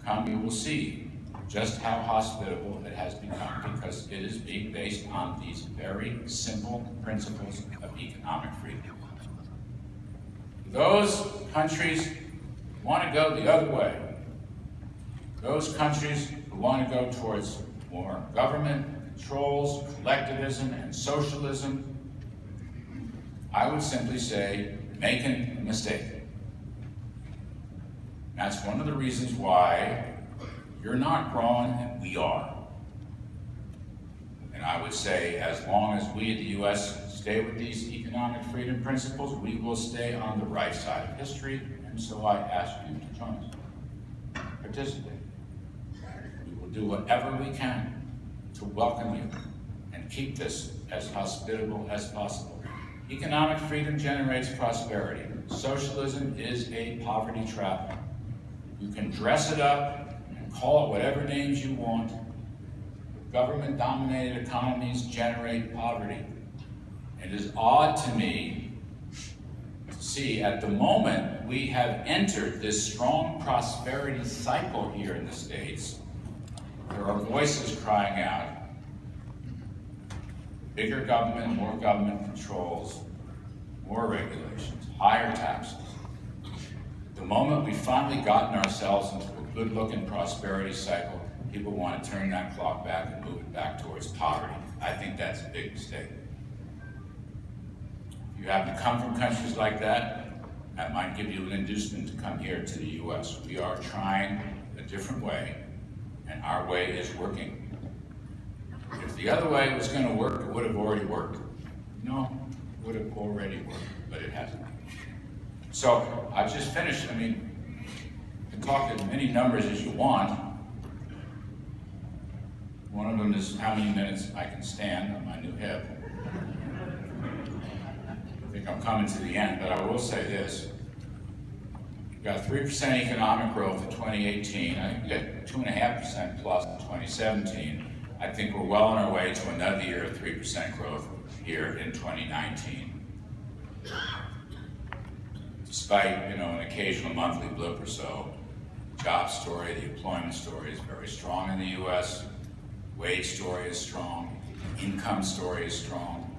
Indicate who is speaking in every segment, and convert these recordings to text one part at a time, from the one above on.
Speaker 1: come, you will see just how hospitable it has become, because it is being based on these very simple principles of economic freedom. Those countries who want to go the other way, those countries who want to go towards more government controls, collectivism, and socialism, I would simply say, making a mistake. That's one of the reasons why you're not growing and we are. And I would say, as long as we in the U.S. stay with these economic freedom principles, we will stay on the right side of history, and so I ask you to join us. Participate. We will do whatever we can to welcome you and keep this as hospitable as possible. Economic freedom generates prosperity. Socialism is a poverty trap. You can dress it up and call it whatever names you want. Government-dominated economies generate poverty. It is odd to me to see at the moment we have entered this strong prosperity cycle here in the States. There are voices crying out, bigger government, more government controls, more regulations, higher taxes. The moment we've finally gotten ourselves into a good-looking prosperity cycle, people want to turn that clock back and move it back towards poverty. I think that's a big mistake. If you happen to come from countries like that, that might give you an inducement to come here to the U.S. We are trying a different way, and our way is working. If the other way was going to work, it would have already worked. No, it would have already worked, but it hasn't. So I've just finished. I mean, you can talk as many numbers as you want. One of them is how many minutes I can stand on my new hip. I think I'm coming to the end, but I will say this. We've got 3% economic growth in 2018. I think we got 2.5% plus in 2017. I think we're well on our way to another year of 3% growth here in 2019. Despite, an occasional monthly blip or so, the job story, the employment story is very strong in the U.S. Wage story is strong. Income story is strong.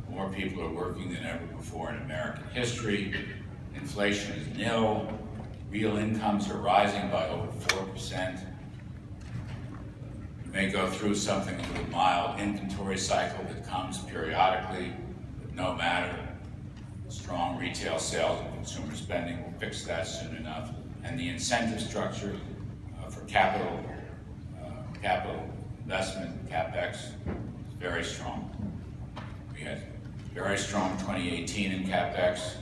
Speaker 1: More people are working than ever before in American history. Inflation is nil. Real incomes are rising by over 4%. We may go through something of a mild inventory cycle that comes periodically, but no matter. Strong retail sales and consumer spending will fix that soon enough. And the incentive structure for capital investment, CapEx, is very strong. We had very strong 2018 in CapEx.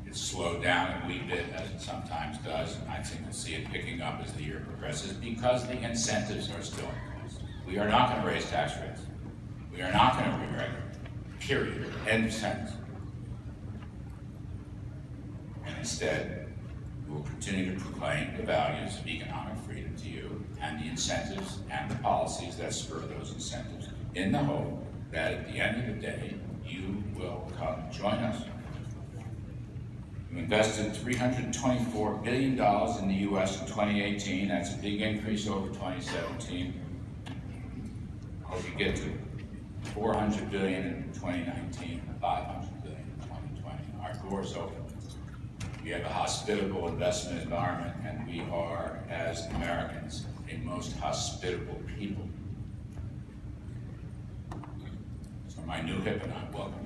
Speaker 1: It slowed down a wee bit, as it sometimes does, and I think we'll see it picking up as the year progresses because the incentives are still in place. We are not going to raise tax rates. We are not going to re-regulate, period, end of sentence. And instead, we will continue to proclaim the values of economic freedom to you and the incentives and the policies that spur those incentives in the hope that at the end of the day, you will come join us. We invested $324 billion in the U.S. in 2018. That's a big increase over 2017. Hope you get to $400 billion in 2019, $500 billion in 2020. Our door's open. We have a hospitable investment environment, and we are, as Americans, a most hospitable people. So my new hip and I welcome